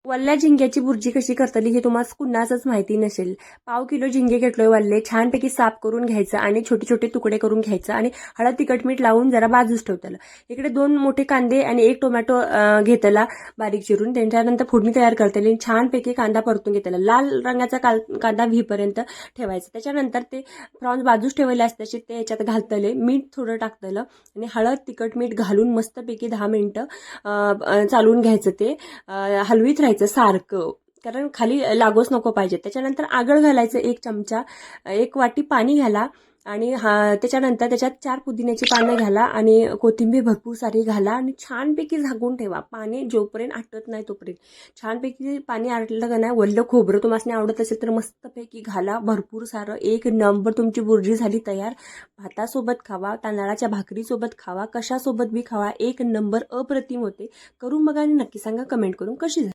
वल्ल्या झिंग्याची भुर्जी कशी करतली हे तुम्हाला कुणाचंच माहिती नसेल. पाव किलो झिंगे घेतलोय वल्ले, छानपैकी साफ करून घ्यायचं आणि छोटे छोटे तुकडे करून घ्यायचं आणि हळद तिखट मीठ लावून जरा बाजूस ठेवतलं. इकडे 2 मोठे कांदे आणि 1 टोमॅटो घेतला बारीक चिरून. त्याच्यानंतर फोडणी तयार करतली. छानपैकी कांदा परतून घेतला. लाल रंगाचा कांदा व्हीपर्यंत ठेवायचा. त्याच्यानंतर ते प्रॉन्स बाजूस ठेवले असते ते याच्यात घालतले, मीठ थोडं टाकतलं आणि हळद तिखट मीठ घालून मस्तपैकी 10 मिनिटं चालवून घ्यायचं. ते हलवीत राहायचं सारखं, कारण खाली लागोच नको पाहिजे. त्याच्यानंतर आगळ घालायचं 1 चमचा, 1 वाटी पाणी घाला आणि त्याच्यानंतर त्याच्यात 4 पुदिन्याची पानं घाला आणि कोथिंबीर भरपूर सारी घाला आणि छानपैकी झाकून ठेवा. पाणी जोपर्यंत आटत नाही तोपर्यंत. छानपैकी पाणी आटलं का नाही, वल्लं खोबरं तुम्हाला आवडत असेल तर मस्तपैकी घाला भरपूर सारं. 1 नंबर तुमची भुर्जी झाली तयार. भातासोबत खावा, तांदळाच्या भाकरीसोबत खावा, कशासोबत बी खावा, 1 नंबर अप्रतिम होते. करून बघा आणि नक्की सांगा कमेंट करून कशी झाली.